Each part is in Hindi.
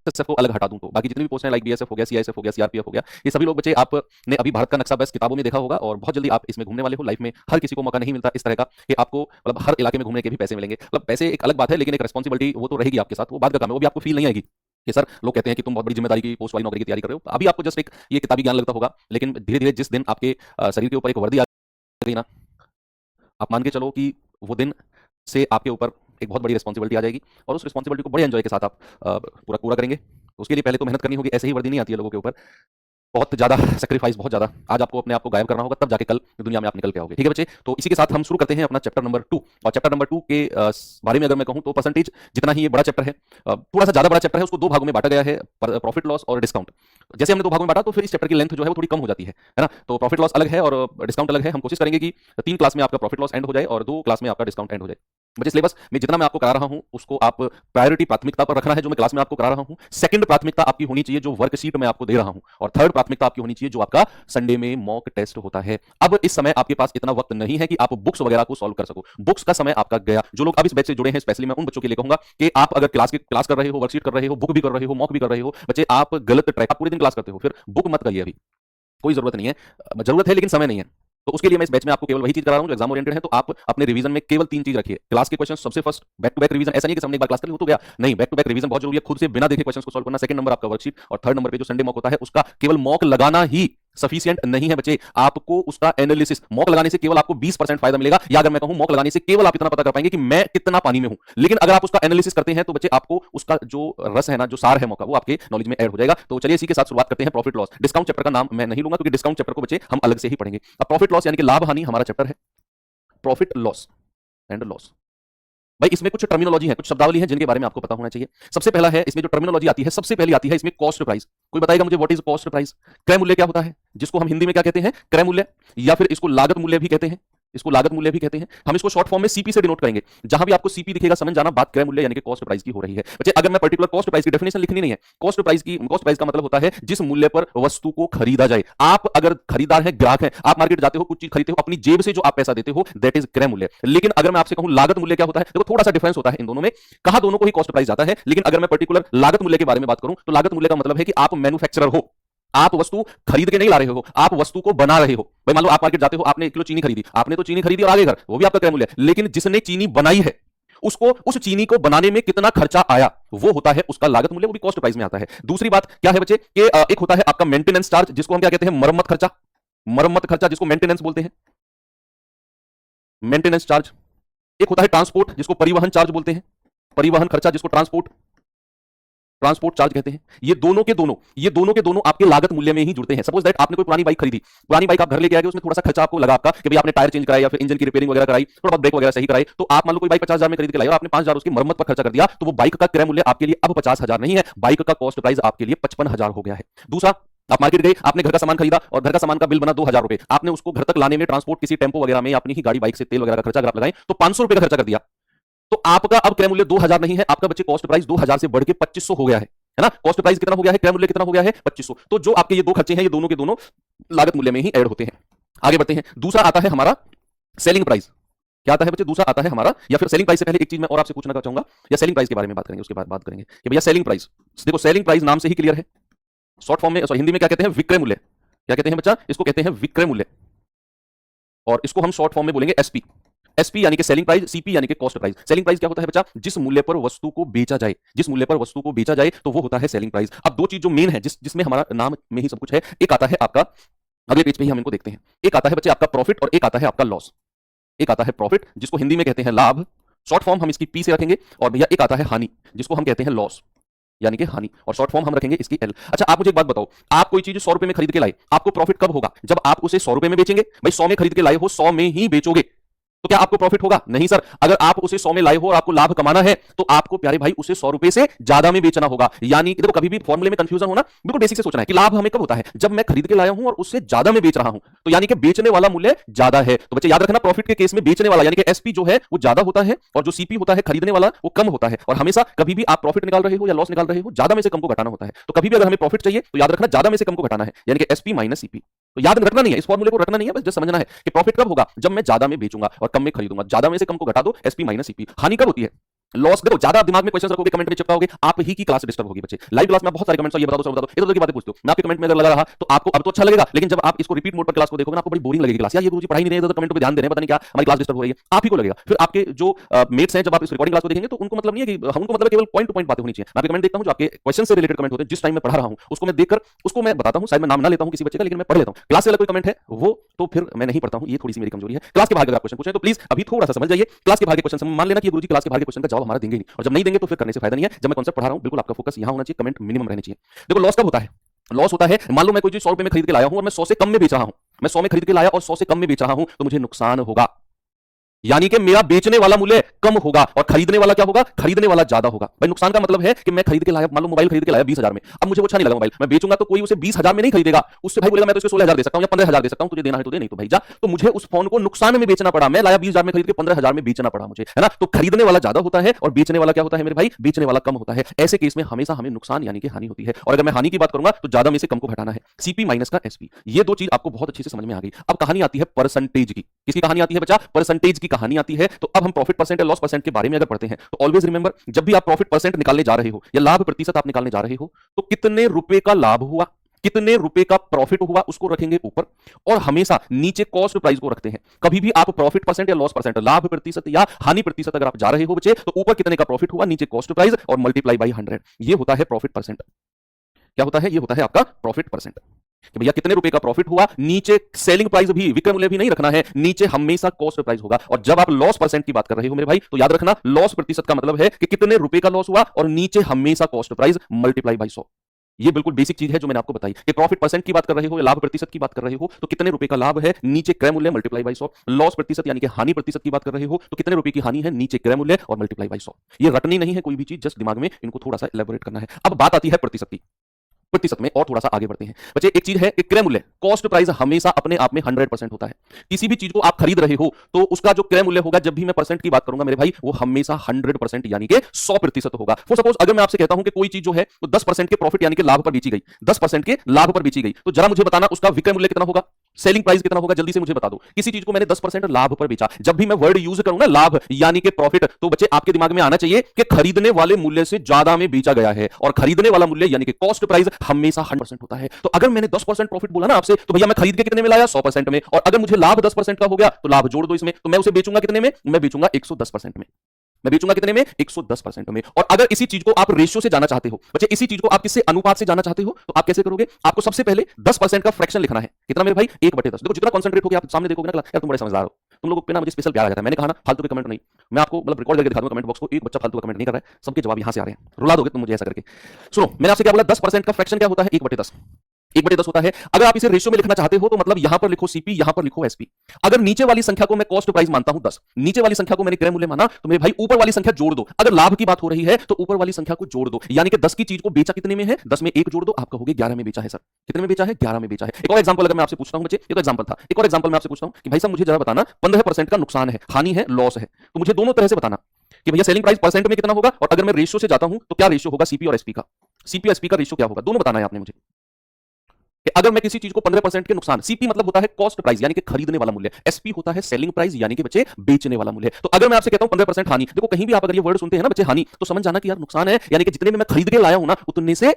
बीएसएफ को अलग हटा दूं तो बाकी जितनी भी पोस्टें लाइक बीएसएफ हो गया, सीआईएसएफ हो गया, सीआरपीएफ हो गया, ये सभी लोग बच्चे आपने अभी भारत का नक्शा बस किताबों में देखा होगा और बहुत जल्दी आप इसमें घूमने वाले हो। लाइफ में हर किसी को मौका नहीं मिलता इस तरह का कि आपको मतलब हर इलाके में घूमने के भी पैसे मिलेंगे। मतलब पैसे एक अलग बात है, लेकिन एक रिस्पॉन्सिबिलिटी वो तो रहेगी आपके साथ, वो बात का काम है, वो भी आपको फील नहीं आएगी कि सर लोग कहते हैं कि तुम बहुत बड़ी जिम्मेदारी की पोस्ट वाली नौकरी की तैयारी कर रहे हो। अभी आपको जस्ट एक ये किताबी ज्ञान लगता होगा, लेकिन धीरे धीरे जिस दिन आपके शरीर के ऊपर एक वर्दी आ गई ना, आप मान के चलो कि वो दिन से आपके ऊपर एक बहुत बड़ी रिस्पॉन्सिबिलिटी आ जाएगी और उस रिस्पॉन्सिबिलिटी को बड़े एंजॉय के साथ आप पूरा पूरा करेंगे। तो उसके लिए पहले तो मेहनत करनी होगी, ऐसे ही वर्दी नहीं आती है लोगों के ऊपर, बहुत ज़्यादा सैक्रिफाइस, बहुत ज़्यादा आज आपको अपने आप को गायब करना होगा, तब जाके कल दुनिया में आप निकल के आओगे। ठीक है बच्चे, तो इसी के साथ हम शुरू करते हैं अपना चैप्टर नंबर 2। और चैप्टर नंबर 2 के बारे में अगर मैं कहूं तो परसेंटेज जितना ही ये बड़ा चैप्टर है, थोड़ा सा ज़्यादा बड़ा चैप्टर है, उसको दो भागों में बांटा गया है, प्रॉफिट लॉस और डिस्काउंट। जैसे हमने दो भागों में बांटा तो फिर इस चैप्टर की लेंथ जो है वो थोड़ी कम हो जाती है ना। तो प्रॉफिट लॉस अलग है और डिस्काउंट अलग है। हम कोशिश करेंगे कि 3 क्लास में आपका प्रॉफिट लॉस एंड हो जाए और 2 क्लास में आपका डिस्काउंट एंड हो जाए। बच्चे सिलेबस में जितना मैं आपको करा रहा हूं उसको आप प्रायोरिटी प्राथमिकता पर रखना है, जो मैं क्लास में आपको करा रहा हूं। सेकंड प्राथमिकता आपकी होनी चाहिए जो वर्कशीट में आपको दे रहा हूं, और थर्ड प्राथमिकता आपकी होनी चाहिए जो आपका संडे में मॉक टेस्ट होता है। अब इस समय आपके पास इतना वक्त नहीं है कि आप बुक्स वगैरह को सॉल्व कर सको, बुक्स का समय आपका गया। जो लोग अब इस बैच से जुड़े हैं स्पेशली मैं उन बच्चों के लिए कहूंगा कि आप अगर क्लास कर रहे हो, वर्कशीट कर रहे हो, बुक भी कर रहे हो, मॉक भी कर रहे हो, बच्चे आप गलत ट्रैक, आप पूरे दिन क्लास करते हो, फिर बुक मत करिए, अभी कोई जरूरत नहीं है। जरूरत है लेकिन समय नहीं है। तो उसके लिए मैं इस बैच में आपको केवल वही चीज करा रहा हूं जो एग्जाम ओरिएंटेड है। तो आप अपने रिवीजन में केवल 3 चीज रखिए। क्लास के क्वेश्चन सबसे first, back to back revision. ऐसा नहीं कि हमने एक बार क्लास कर ली वो तो गया, नहीं, बैक टू बैक रिवीजन बहुत जरूरी है, खुद से बिना देखे क्वेश्चन को सॉल्व करना। सेकंड नंबर आपका वर्कशीट, और थर्ड नंबर पे जो संडे मॉक होता है उसका केवल मॉक लगाना ही सफिशिएंट नहीं है बच्चे, आपको उसका एनालिसिस, मॉक लगाने से केवल आपको 20% फायदा मिलेगा, या अगर मैं कहूं मॉक लगाने से केवल आप इतना पता कर पाएंगे कि मैं कितना पानी में हूं। लेकिन अगर आप उसका एनालिसिस करते हैं तो बच्चे आपको उसका जो रस है ना, जो सार है मॉक का, वो आपके नॉलेज में ऐड हो जाएगा। तो चलिए इसी के साथ शुरुआत करते हैं। प्रॉफिट लॉस, डिस्काउंट चैप्टर का नाम मैं नहीं लूंगा क्योंकि डिस्काउंट चैप्टर को बच्चे हम अलग से ही पढ़ेंगे। अब प्रॉफिट लॉस यानी कि लाभ हानि हमारा चैप्टर है, प्रॉफिट लॉस एंड लॉस। भाई इसमें कुछ टर्मिनोलॉजी है, कुछ शब्दावली है जिनके बारे में आपको पता होना चाहिए। सबसे पहला है इसमें जो टर्मिनोलॉजी आती है, सबसे पहली आती है इसमें कॉस्ट प्राइस। कोई बताएगा मुझे व्हाट इज कॉस्ट प्राइस? क्रय मूल्य क्या होता है, जिसको हम हिंदी में क्या कहते हैं, क्रय मूल्य, या फिर इसको लागत मूल्य भी कहते हैं, इसको लागत मूल्य भी कहते हैं। हम इसको शॉर्ट फॉर्म में सीपी से डिनोट करेंगे। जहां भी आपको सीपी दिखेगा समझ जाना बात क्रय मूल्य यानी कि कॉस्ट प्राइस की हो रही है। बच्चे अगर मैं पर्टिकुलर कॉस्ट प्राइस की डेफिनेशन लिखनी नहीं है, कॉस्ट प्राइस का मतलब होता है जिस मूल्य पर वस्तु को खरीदा जाए। आप अगर खरीदार है, ग्राहक है, आप मार्केट जाते हो, कुछ चीज खरीदते हो, अपनी जेब से जो आप पैसा देते हो, दैट इज क्रय मूल्य। लेकिन अगर मैं आपसे कहूं लागत मूल्य क्या होता है, देखो थोड़ा सा डिफरेंस होता है इन दोनों में, कहा दोनों को ही कॉस्ट प्राइस जाता है, लेकिन अगर मैं पर्टिकुलर लागत मूल्य के बारे में बात करूं तो लागत मूल्य का मतलब है कि आप मैन्युफैक्चरर हो, आप वस्तु खरीद के नहीं ला रहे हो, आप वस्तु को बना रहे हो। भाई मान लो आप मार्केट जाते हो, आपने 1 किलो चीनी खरीदी, आपने तो चीनी खरीदी और आगे घर, वो भी आपका क्रय मूल्य है। लेकिन जिसने चीनी बनाई है उसको, उस चीनी को बनाने में कितना खर्चा आया, वो होता है उसका लागत मूल्य, वो भी कॉस्ट प्राइस में आता है। दूसरी बात क्या है बच्चे कि एक होता है आपका मेंटेनेंस चार्ज, जिसको हम क्या कहते हैं, मरम्मत खर्चा, मरम्मत खर्चा जिसको मेंटेनेंस बोलते हैं, मेंटेनेंस चार्ज। एक होता है ट्रांसपोर्ट, जिसको परिवहन चार्ज बोलते हैं, परिवहन खर्चा जिसको ट्रांसपोर्ट चार्ज कहते हैं। ये दोनों के दोनों आपके लागत मूल्य में ही जुड़ते हैं। सपोज दैट आपने कोई पुरानी बाइक खरीदी, पुरानी बाइक आप घर लेके आ गए, उसमें थोड़ा सा खर्चा आपको लगा आपका कि भाई आपने टायर चेंज कराया या फिर इंजन की रिपेयरिंग वगैरह कराई, थोड़ा बहुत ब्रेक वगैरह सही कराई, तो आप मान लो कोई बाइक 50,000 में खरीद के लाई और आपने 5,000 उसकी मरम्मत पर खर्चा कर दिया, तो वो बाइक का क्रय मूल्य आपके लिए अब 50,000 नहीं है, बाइक का कॉस्ट प्राइस आपके लिए 55,000 हो गया है। दूसरा, आप मार्केट गए, आपने घर का सामान खरीदा और घर का सामान का बिल बना 2,000 रुपए, आपने उसको घर तक लाने में ट्रांसपोर्ट किसी टेम्पो वगैरह में अपनी ही गाड़ी बाइक से तेल वगैरह का खर्चा अगर आप लगाएं तो 500 रुपए का खर्चा कर दिया, तो आपका अब क्रय मूल्य 2,000 नहीं है, आपका बच्चे कॉस्ट प्राइस 2,000 से बढ़ के 2,500 हो गया है ना। कॉस्ट प्राइस कितना हो गया है, क्रय मूल्य कितना हो गया है, 2,500। तो जो आपके ये दो खर्चे हैं ये दोनों के दोनों लागत मूल्य में ही ऐड होते हैं। आगे बढ़ते हैं। दूसरा आता है हमारा सेलिंग प्राइस। क्या आता है बच्चे, दूसरा आता है हमारा, या फिर सेलिंग प्राइस से पहले एक चीज मैं और आपसे पूछना चाहूंगा, या सेलिंग प्राइस के बारे में बात करेंगे, उसके बाद बात करेंगे कि भैया सेलिंग प्राइस। देखो सेलिंग प्राइस नाम से ही क्लियर है, शॉर्ट फॉर्म में हिंदी में क्या कहते हैं, विक्रय मूल्य। क्या कहते हैं बच्चा, इसको कहते हैं विक्रय मूल्य, और इसको हम शॉर्ट फॉर्म में बोलेंगे एसपी। एसपी यानी कि सेलिंग प्राइस, सीपी यानी कि कॉस्ट प्राइस। सेलिंग प्राइस क्या होता है बच्चा, जिस मूल्य पर वस्तु को बेचा जाए, जिस मूल्य पर वस्तु को बेचा जाए तो वो होता है सेलिंग प्राइस। अब दो चीज जो मेन है, जिसमें हमारा नाम में ही सब कुछ है, एक आता है आपका, अगले पेज पे ही हम इनको देखते हैं, एक आता है बच्चे आपका प्रॉफिट और एक आता है आपका लॉस। एक आता है प्रॉफिट जिसको हिंदी में कहते हैं लाभ, शॉर्ट फॉर्म हम इसकी पी से रखेंगे, और भैया एक आता है हानि जिसको हम कहते हैं लॉस यानी कि हानि, और शॉर्ट फॉर्म हम रखेंगे इसकी एल। अच्छा आप मुझे एक बात बताओ, आप कोई चीज 100 रुपए में खरीद के लाए, आपको प्रॉफिट कब होगा, जब आप उसे 100 रुपए में बेचेंगे। भाई 100 में खरीद के लाए हो, 100 में ही बेचोगे, तो क्या आपको प्रॉफिट होगा? नहीं सर। अगर आप उसे 100 में लाए हो और आपको लाभ कमाना है तो आपको प्यारे भाई उसे 100 रुपए से ज्यादा में बेचना होगा। यानी कि देखो कभी भी फॉर्मूले में कंफ्यूजन होना, बिल्कुल बेसिक से सोचना है कि लाभ हमें कब होता है, जब मैं खरीद के लाया हूं और उससे ज्यादा में बेच रहा हूं, तो यानी कि बेचने वाला मूल्य ज्यादा है। तो बच्चे याद रखना, प्रॉफिट के केस में बेचने वाला यानी कि एसपी जो है वो ज्यादा होता है और जो सीपी होता है खरीदने वाला वो कम होता है। और हमेशा कभी भी आप प्रॉफिट निकाल रहे हो या लॉस निकाल रहे हो, ज्यादा में से कम को घटाना होता है। तो कभी भी अगर हमें प्रॉफिट चाहिए तो याद रखना ज्यादा में से कम को घटाना है, यानी कि एसपी माइनस सीपी। तो याद रखना नहीं है, इस फॉर्मूले को रखना नहीं है, बस जस्ट समझना है कि प्रॉफिट कब होगा, जब मैं ज्यादा में बेचूंगा और कम में खरीदूंगा। ज्यादा में से कम को घटा दो, एसपी माइनस सीपी। हानि कब होती है, लॉस देखो, ज्यादा दिमाग में क्वेश्चन रखोगे, कमेंट में चिपकाओगे, आप ही की क्लास डिस्टर्ब होगी बच्चे। लाइव क्लास में बहुत सारे कमेंट्स, ये बता दो, सब बता दो, इधर उधर की बातें पूछते हो, मैं आपके कमेंट में अगर लगा रहा तो आपको अब तो अच्छा लगेगा, लेकिन जब आप इसको रिपीट मोड पर क्लास को देखोगे ना, आपको बड़ी बोरिंग लगेगी क्लास। यार ये गुरुजी पढ़ाई नहीं रहे, इधर कमेंट पे ध्यान दे रहे हैं, पता नहीं क्या हमारी क्लास डिस्टर्ब हो रही है, आप ही को लगेगा। फिर आपके जो मेट्स हैं, जब आप इस रिकॉर्डिंग क्लास को देखेंगे तो उनको मतलब नहीं है कि उनको मतलब केवल पॉइंट टू पॉइंट बातें होनी चाहिए। मैं आपके कमेंट देखता हूं, जो आपके क्वेश्चन से रिलेटेड कमेंट होते हैं, जिस टाइम में पढ़ा रहा हूं उसको मैं देखकर उसको मैं बताता हूं। शायद मैं नाम ना लेता हूं किसी बच्चे का, लेकिन मैं पढ़ लेता हूं। क्लास से अलग कोई कमेंट है वो तो फिर मैं नहीं पढ़ता हूं, ये थोड़ी सी मेरी कमजोरी है। क्लास के बाहर अगर आप क्वेश्चन पूछें तो प्लीज अभी थोड़ा सा समझ जाइए। क्लास के बाहर के क्वेश्चन मान लेना कि गुरुजी क्लास के बाहर के क्वेश्चन का जवाब हमारा देंगे नहीं, और जब नहीं देंगे तो फिर करने से फायदा नहीं है। जब मैं कॉन्सेप्ट पढ़ा रहा हूं, बिल्कुल आपका फोकस यहां होना चाहिए, कमेंट मिनिमम रहने चाहिए। देखो लॉस कब होता है? लॉस होता है, मान लो मैं कोई चीज 100 रुपए में खरीद के लाया हूं और मैं 100 से कम में बेच रहा हूं। मैं 100 में खरीद के लाया और 100 से कम में बेच रहा हूं, तो मुझे नुकसान होगा। यानी कि मेरा बेचने वाला मूल्य कम होगा और खरीदने वाला क्या होगा? खरीदने वाला ज्यादा होगा। भाई नुकसान का मतलब है कि मैं खरीद के लाया, मान लो मोबाइल खरीद के लाया 20,000 में, अब मुझे वो अच्छा नहीं लगा मोबाइल, मैं बेचूंगा तो कोई उसे 20,000 में नहीं खरीदेगा। उससे भाई बोलेगा मैं तो इसको 16,000 दे सकता हूं या 15,000 दे सकता हूं, तुझे देना है तो दे, नहीं तो भाई जा। तो मुझे उस फोन को नुकसान में बेचना पड़ा, मैं लाया 20,000 में खरीद के 15,000 में बेचना पड़ा मुझे, है ना। तो खरीदने वाला ज्यादा होता है और बेचने वाला क्या होता है मेरे भाई? बेचने वाला कम होता है। ऐसे केस में हमेशा हमें नुकसान यानी कि हानि होती है। और अगर मैं हानि की बात करूंगा तो ज्यादा में से कम को घटाना है, सीपी माइनस का एसपी। ये दो चीज आपको बहुत अच्छे से समझ में आ गई। अब कहानी आती है परसेंटेज की। किसकी कहानी आती है बच्चा? परसेंटेज की कहानी आती है। तो अब हम प्रॉफिट परसेंट या लॉस परसेंट के बारे में अगर पढ़ते हैं तो ऑलवेज रिमेंबर, जब भी आप प्रॉफिट परसेंट निकालने जा रहे हो या लाभ प्रतिशत आप निकालने जा रहे हो, तो कितने रुपए का लाभ हुआ, कितने रुपए का प्रॉफिट हुआ, उसको रखेंगे ऊपर, और हमेशा नीचे कॉस्ट प्राइस को रखते हैं। कभी भी आप प्रॉफिट परसेंट या लॉस परसेंट, लाभ प्रतिशत या हानि प्रतिशत अगर आप जा रहे हो बच्चे, तो ऊपर कितने का प्रॉफिट हुआ, नीचे कॉस्ट प्राइस और मल्टीप्लाई बाई 100। ये होता है प्रॉफिट परसेंट। क्या होता है? ये होता है आपका प्रॉफिट परसेंट। कि भैया कितने रुपए का प्रॉफिट हुआ, नीचे सेलिंग प्राइस भी, विक्रय मूल्य भी नहीं रखना है, नीचे हमेशा कॉस्ट प्राइस होगा। और जब आप लॉस परसेंट की बात कर रहे हो मेरे भाई, तो याद रखना लॉस प्रतिशत का मतलब है कि कितने रुपए का लॉस हुआ और नीचे हमेशा कॉस्ट प्राइस मल्टीप्लाई बाई 100। ये बिल्कुल बेसिक चीज है जो मैंने आपको बताई कि प्रॉफिट परसेंट की बात कर रहे हो या लाभ प्रतिशत की बात कर रहे हो तो कितने रुपए का लाभ है, नीचे क्रय मूल्य मल्टीप्लाई बाई 100। लॉस प्रतिशत यानी कि हानि प्रतिशत की बात कर रहे हो तो कितने रुपए की हानि है, नीचे क्रय मूल्य और मल्टीप्लाई बाई 100। ये रटनी नहीं है कोई भी चीज, जस्ट दिमाग में इनको थोड़ा सा एलैबोरेट करना है। अब बात आती है प्रतिशत की। प्रतिशत में और थोड़ा सा आगे बढ़ते हैं बच्चे। एक चीज है कि क्रय मूल्य, कॉस्ट प्राइस हमेशा अपने आप में 100% होता है। किसी भी चीज को आप खरीद रहे हो तो उसका जो क्रय मूल्य होगा, जब भी मैं परसेंट की बात करूंगा मेरे भाई, वो हमेशा 100% यानी कि 100% होगा। फॉर सपोज अगर मैं आपसे कहता हूं कि कोई चीज जो है तो 10% के प्रॉफिट यानी कि लाभ पर बेची गई, 10% के लाभ पर बेची गई, तो जरा मुझे बताना उसका विक्रय मूल्य कितना होगा, सेलिंग प्राइस कितना होगा, जल्दी से मुझे बता दो। किसी चीज को मैंने 10% लाभ पर बेचा, जब भी मैं वर्ड यूज करूं ना लाभ यानी कि प्रॉफिट, तो बच्चे आपके दिमाग में आना चाहिए कि खरीदने वाले मूल्य से ज्यादा में बेचा गया है, और खरीदने वाला मूल्य यानी कि कॉस्ट प्राइस हमेशा 100% होता है। तो अगर मैंने 10% प्रॉफिट बोला ना आपसे, तो भैया मैं खरीद के कितने में लाया, 100% में, और अगर मुझे लाभ 10% का हो गया तो लाभ जोड़ दो इसमें, तो मैं उसे बेचूंगा कितने में, मैं बेचूंगा 110% में। मैं बेचूंगा कितने में, 110% में। और अगर इसी चीज को आप रेशियो से जाना चाहते हो बच्चे, इसी चीज को आप किससे अनुपात से जाना चाहते हो, तो आप कैसे करोगे? आपको सबसे पहले 10% का फ्रैक्शन लिखना है। कितना मेरे भाई? 1/10। देखो जितना कंसंट्रेट होकर आप सामने देखोगे ना, यार तुम बड़े समझदार हो, तुम लोगों पे ना मुझे स्पेशल प्यार आ जाता है। मैंने कहा ना फालतू के कमेंट नहीं, मैं आपको मतलब रिकॉर्ड करके दिखा दूंगा कमेंट बॉक्स को, एक बच्चा फालतू का कमेंट नहीं कर रहा है, सबके जवाब यहां से आ रहे हैं, रुला दोगे तुम मुझे ऐसा करके। सुनो मैंने आपसे क्या बोला, 10% का फ्रैक्शन क्या होता है, 1/10। 1/10 होता है। अगर आप इसे रेशियो में लिखना चाहते हो तो मतलब यहां पर लिखो सीपी, यहां पर लिखो एसपी। अगर नीचे वाली संख्या को मैं कॉस्ट प्राइस मानता हूं 10, नीचे वाली संख्या को मैंने क्रय मूल्य माना, तो मेरे भाई ऊपर वाली संख्या जोड़ दो। अगर लाभ की बात हो रही है तो ऊपर वाली संख्या को जोड़ दो, यानी कि 10 की चीज को बेचा कितने में है, 10 में 1 जोड़ दो, आपका हो गया 11 में बेचा है। सर कितने में बेचा है, 11 में बेचा है। एक और एग्जांपल अगर मैं आपसे पूछता हूं बच्चे, ये तो एग्जांपल था, एक और एग्जांपल मैं आपसे पूछता हूं कि भाई साहब मुझे जरा बताना 15% का नुकसान है, हानि है, लॉस है, तो मुझे दोनों तरह से बताना कि भैया सेलिंग प्राइस परसेंट में कितना होगा, और अगर मैं रेशियो से जाता हूं तो क्या रेशियो होगा सीपी और एसपी का, सीपी और एसपी का रेशियो क्या होगा, दोनों बताना है आपने मुझे। कि अगर मैं किसी चीज को 15% के नुकसान, सीपी मतलब होता है कॉस्ट प्राइस यानी कि खरीदने वाला मूल्य, एसपी होता है सेलिंग प्राइस यानी कि बच्चे बेचने वाला मूल्य। तो अगर मैं आपसे कहता हूं 15% हानि, देखो कहीं भी आप अगर ये वर्ड सुनते हैं ना बच्चे हानि, तो समझ जाना कि यार नुकसान है, यानी कि जितने में मैं खरीद के लाया हूं ना उतने से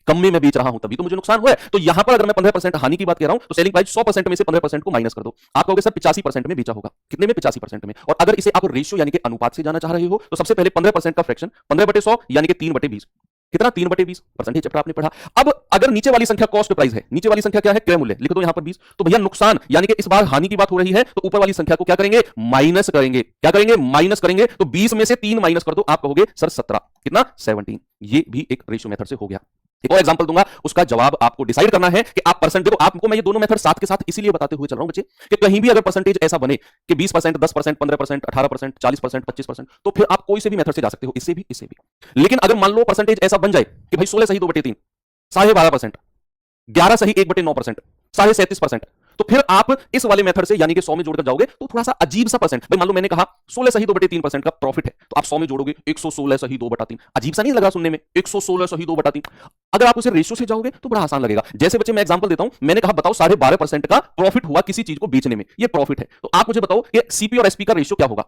कम में मैं बेच रहा हूं, तभी तो मुझे नुकसान हुआ है। तो यहां पर अगर मैं 15% हानि की बात कर रहा हूं तो सेलिंग प्राइस 100% में से 15% को माइनस कर दो, आप कहोगे सर 85% में बेचा होगा। कितने में, 85% में। और अगर इसे आप रेशियो यानी कि अनुपात से जाना चाह रहे हो तो सबसे पहले 15% का फ्रैक्शन 15/100 यानी कि 3/20। कितना, 3/20 परसेंटेज चैप्टर आपने पढ़ा। अब अगर नीचे वाली संख्या कॉस्ट प्राइस है, नीचे वाली संख्या क्या है, क्रय मूल्य, लिख दो यहां पर 20। तो भैया नुकसान यानी कि इस बार हानि की बात हो रही है तो ऊपर वाली संख्या को क्या करेंगे, माइनस करेंगे। क्या करेंगे, माइनस करेंगे। तो 20 में से 3 माइनस कर दो, आप कहोगे सर 17, कितना, 17। ये भी एक रेशियो मेथड से हो गया। एक और एग्जांपल दूंगा, उसका जवाब आपको डिसाइड करना है कि आप परसेंट, देखो आपको मैं ये दोनों मेथड साथ के साथ इसीलिए बताते हुए चल रहा हूं बच्चे कि कहीं भी अगर परसेंटेज ऐसा बने कि 20%, 10%, 15%, 18%, 40%, 25%, तो फिर आप कोई से भी मेथड से जा सकते हो, इससे भी, इससे भी। लेकिन अगर मान लो परसेंटेज ऐसा बन जाए कि भाई 16 सही 2/3, 12.5%, 11 सही 1/9%, 37%, तो फिर आप इस वाले मेथड से यानी कि 100 में जोड़कर जाओगे तो थोड़ा सा अजीब सा परसेंट, भाई मान लो मैंने कहा 16 सही 2/3% का प्रॉफिट है, तो आप 100 में जोड़ोगे 116 सही 2/3। अजीब सा नहीं लग रहा सुनने में, 116 सही 2/3। अगर आप उसे रेशियो से जाओगे तो बड़ा आसान लगेगा। जैसे बच्चे मैं एग्जांपल देता हूं, मैंने कहा बताओ 12.5% का प्रॉफिट हुआ किसी चीज को बेचने में, ये प्रॉफिट है, तो आप मुझे बताओ कि सीपी और एसपी का रेशियो क्या होगा।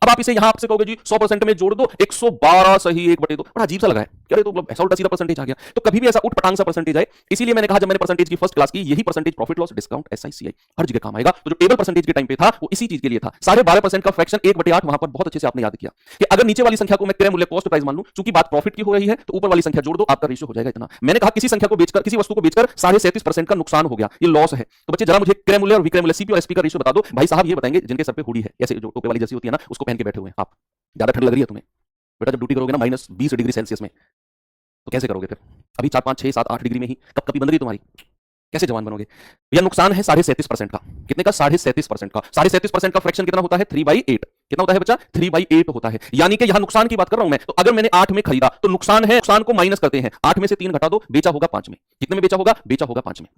अब आप इसे यहां आपसे कहोगे जी 100% में जोड़ दो 112 सही 1/2, बड़ा अजीब सा लगा है, क्या ये तो मतलब ऐसा उल्टा सीधा परसेंटेज आ गया। तो कभी भी ऐसा उठ पटांग सा परसेंटेज आए, इसीलिए मैंने कहा जब मैंने परसेंटेज की फर्स्ट क्लास की, यही परसेंटेज प्रॉफिट लॉस डिस्काउंट एसआईसीआई हर जगह काम आएगा। तो जो टेबल परसेंटेज के टाइम पे था वो इसी चीज के लिए था। 12.5% का फ्रैक्शन 1/8 वहां पर बहुत अच्छे से आपने याद किया कि अगर नीचे वाली संख्या को मैं क्रय मूल्य कॉस्ट प्राइस मान लूं, चूंकि बात प्रॉफिट की हो रही है तो ऊपर वाली संख्या जोड़ दो, आपका रेशियो हो जाएगा इतना। मैंने कहा किसी संख्या को बेचकर, किसी वस्तु को बेचकर 37.5% का नुकसान हो गया, ये लॉस है। तो बच्चे जरा मुझे क्रय मूल्य और विक्रय मूल्य सीपी और एसपी का रेशियो बता दो। भाई साहब ये बताएंगे जिनके सर पे हुडी है, ऐसे जो टोपे वाली जैसी होती है ना, उसको पहन के बैठे हुए हैं आप, ज्यादा ठंड लग रही है तुम्हें बेटा, जब ड्यूटी करोगे ना -20 डिग्री सेल्सियस में, तो कैसे करोगे फिर? अभी 4, 5, 6, 7, 8 डिग्री में ही कपकपी बंद रही तुम्हारी, कैसे जवान बनोगे? यह नुकसान है 37.5% का। कितने का? 37.5% का। 37% का फ्रैक्शन कितना होता है? 3/8। कितना होता है बच्चा? 3/8 होता है। यानी कि यहां नुकसान की बात कर रहा हूं मैं। तो अगर मैंने 8 में खरीदा तो नुकसान है, नुकसान को माइनस करते हैं, 8 में से 3 घटा दो, बेचा होगा 5 में। कितने में बेचा होगा? बेचा होगा 5 में।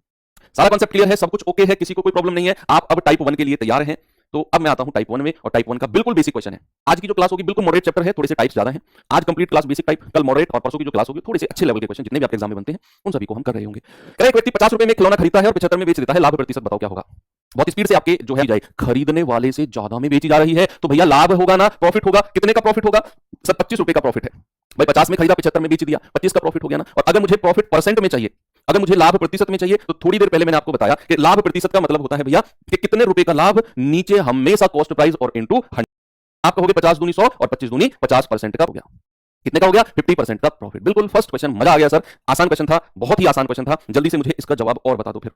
सारा कॉन्सेप्ट क्लियर है, सब कुछ ओके है, किसी को कोई प्रॉब्लम नहीं है। आप अब टाइप 1 के लिए तैयार हैं? तो अब मैं आता हूं टाइप 1 में, और टाइप 1 का बिल्कुल बेसिक क्वेश्चन है। आज की जो क्लास होगी बिल्कुल मॉडरेट चैप्टर है, थोड़े से टाइप्स ज्यादा हैं। आज कंप्लीट क्लास बेसिक टाइप, कल मॉडरेट, और परसों की जो क्लास होगी थोड़े से अच्छे लेवल के क्वेश्चन जितने भी आपके एग्जाम में बनते हैं उन सभी को हम कर रहे होंगे। कह एक व्यक्ति 50 रुपए में खिलौना खरीदता है और 75 में बेच देता है, लाभ प्रतिशत बताओ क्या होगा? बहुत स्पीड से आपके जो है जाए, खरीदने वाले से ज्यादा में बेची जा रही है, तो भैया लाभ होगा ना, प्रॉफिट होगा। कितने का प्रॉफिट होगा? सर 25 रुपए का प्रॉफिट है भाई। 50 में खरीदा, 75 में बेच दिया, 25 का प्रॉफिट हो गया ना। और अगर मुझे प्रॉफिट परसेंट में चाहिए, अगर मुझे लाभ प्रतिशत में चाहिए, तो थोड़ी देर पहले मैंने आपको बताया कि लाभ प्रतिशत का मतलब होता है भैया कि कितने रुपए का लाभ, नीचे हमेशा कॉस्ट प्राइस और इनटू 100। आप कहोगे 50 दूनी 100 और 25 दूनी 50% का हो गया। कितने का हो गया? 50% का प्रॉफिट। बिल्कुल फर्स्ट क्वेश्चन, मजा आ गया सर, आसान क्वेश्चन था, बहुत ही आसान क्वेश्चन था। जल्दी से मुझे इसका जवाब और बता दो फिर।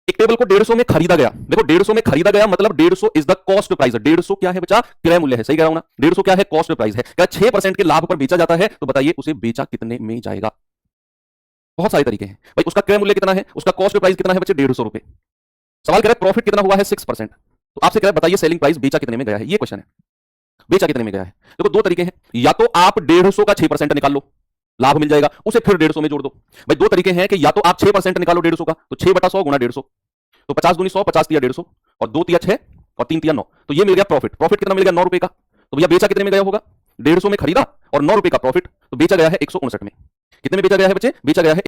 एक टेबल को 150 में खरीदा गया, देखो 150 में खरीदा गया मतलब 150 इज द कॉस्ट प्राइस। 150 क्या है बच्चा? क्रय मूल्य है, सही कह रहा हूं ना? 150 क्या है? कॉस्ट प्राइस है। क्या 6% के लाभ पर बेचा जाता है, तो बताइए उसे बेचा कितने में जाएगा? बहुत सारे तरीके हैं भाई। उसका क्रय मूल्य कितना है, उसका कॉस्ट प्राइस कितना है बच्चे? 150 रुपए। सवाल कह रहा है प्रॉफिट कितना हुआ है? 6%। तो आपसे कह रहा है बताइए सेलिंग प्राइस बेचा कितने में गया है, ये क्वेश्चन है। बेचा कितने में गया है? देखो दो तरीके हैं, या तो आप 150 का 6% निकाल लो, लाभ मिल जाएगा, उसे फिर 150 में जोड़ दो। भाई दो तरीके हैं कि या तो आप 6% निकालो 150 का, तो 6/100 गुणा 150, तो 50 दूनी 100, 50 तिया 150, और 2 तिया 6 और 3 तिया 9, तो ये मिल गया प्रॉफिट। प्रॉफिट कितना मिल गया? 9 रुपए का। तो भैया बेचा कितने में गया होगा? 150 में खरीदा और 9 रुपए का प्रॉफिट, तो बेचा गया है 159 में। कितने में बेचा गया है बच्चे? बेचा गया है